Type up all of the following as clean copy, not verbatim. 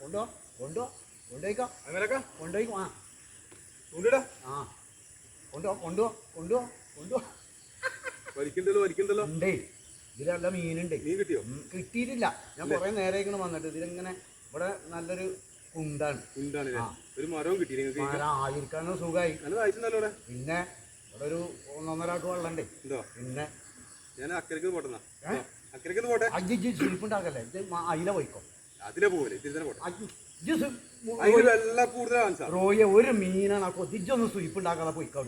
കൊണ്ടുപോയിക്കോ അങ്ങനെയൊക്കെ കൊണ്ടുപോയിക്കോ കൊണ്ടുവിടാ കൊണ്ടുപോ വലിക്കണ്ടല്ലോ ഉണ്ടേ ഇതിലല്ല മീനുണ്ട്. മീൻ കിട്ടിയോ? കിട്ടിയിട്ടില്ല. ഞാൻ കുറെ നേരം വന്നിട്ട് ഇതിലിങ്ങനെ ഇവിടെ നല്ലൊരു കുണ്ടാണ്. ഒരു മരവും കിട്ടി ആയിരിക്കാനോ സുഖമായി. പിന്നെ ഇവിടെ ഒരു 1.5 വെള്ളമുണ്ട്. പിന്നെ ഞാൻ അക്കരക്ക് പോട്ടെ അജ്ജി സുരിപ്പുണ്ടാക്കല്ലേ. ഇത് അയില പോയിക്കോ. അതിലെ പോലെ റോയ ഒരു മീനാണ്. കൊതിച്ചൊന്ന് സുരിപ്പുണ്ടാക്കാതെ പോയിക്കോ.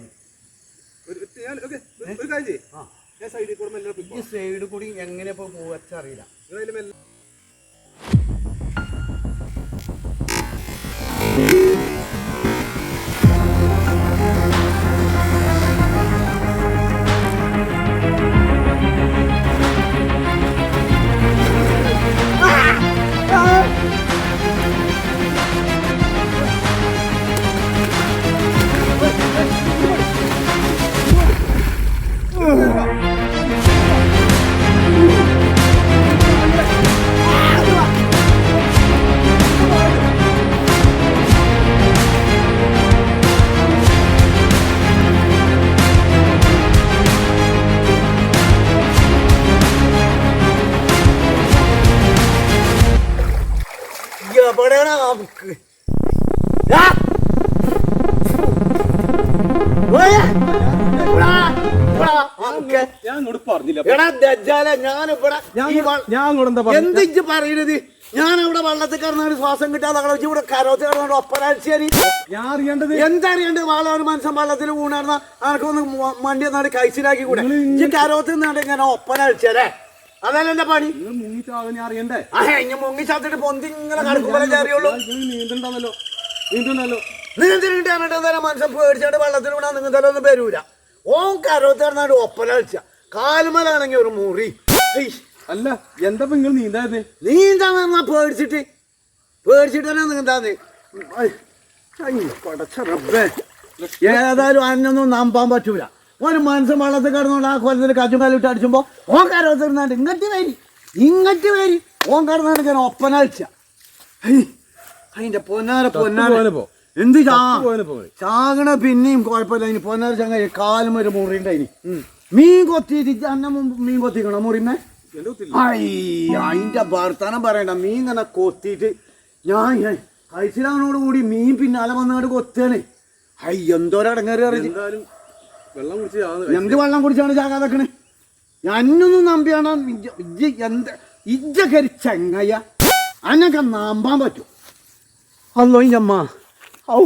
ഈ സൈഡ് കൂടി എങ്ങനെ ഇപ്പൊ പോവച്ചറിയില്ല. എന്തിച്ച് പറയണത്? ഞാനിവിടെ വെള്ളത്തിൽ കിടന്നാണ് ശ്വാസം കിട്ടാതെ ഇവിടെ കരോത്ത് കിടന്നോണ്ട് ഒപ്പരാഴ്ചയായി. ഞാൻ അറിയേണ്ടത് എന്തറിയണ്ടത്? ഒരു മനുഷ്യൻ വെള്ളത്തിൽ ഊണാർന്ന അനക്കൊന്ന് മണ്ടി എന്നാണ് കഴിച്ചിലാക്കി കൂടെ. ഈ കരോത്ത് നിന്നാണ്ട് ഇങ്ങനെ ഒപ്പരാഴ്ചയല്ലേ? അതല്ല എന്റെ പണി. അറിയണ്ടേ? ഇനി മുങ്ങി ചത്തിട്ട് പൊന്തി ഇങ്ങനെ കടക്കുമ്പോഴേ അറിയുള്ളൂ. നീന്തിട്ടാണ് മനുഷ്യൻ പേടിച്ചാണ്ട് വെള്ളത്തിൽ വീണാ നീന്തല ഒന്നും വരൂല. ഓൻ കരോത്ത് കിടന്നാണ്ട് ഒപ്പരാഴ്ച. കാലുമലാണെങ്കിൽ ഒരു മുറി. അല്ല എന്താ നിങ്ങൾ നീന്താത്? നീന്താന്ന് പേടിച്ചിട്ട് നീന്താന്ന്. ഏതായാലും അന്നൊന്നും നമ്പാൻ പറ്റൂല. ഒരു മനുഷ്യൻ വെള്ളത്തിൽ കിടന്നോണ്ട് ആ കൊല്ലത്തിൽ കച്ചും കാലിട്ട് അടിച്ചുമ്പോ ഓൻ കരോത്തിരുന്നാണ്ട് ഇങ്ങോട്ട് വരി ഓൻ കിടന്നാണ്ട് ഞാൻ ഒപ്പനാഴ്ച. അതിന്റെ പൊന്നാര എന്ത് ചാകണ പിന്നെയും കുഴപ്പമില്ല. ഇനി പൊന്നാര ചങ്ങ കാലും ഒരു മുറിണ്ടായിനി. മീൻ കൊത്തിയിട്ട് അന്ന മീൻ കൊത്തിക്കണോ മുറിമേ? അതിന്റെ വർത്താനം പറയണ്ട. മീൻ ഇങ്ങനെ കൊത്തിയിട്ട് ഞാൻ കഴിച്ചിലാവനോട് കൂടി മീൻ പിന്നാലെ വന്നാട് കൊത്താണ്. എന്തോരടങ്ങേറി അറിഞ്ഞു. എന്ത് വെള്ളം കുടിച്ചാണ് ചാകാതെക്കണേ? ഞാനൊന്നും നമ്പിയാണ് ഇജ്ജ ചെങ്ങയ്യ അന്നൊക്കെ നമ്പാൻ പറ്റും. അല്ലോ ഇഞ്ചമ്മ ഔ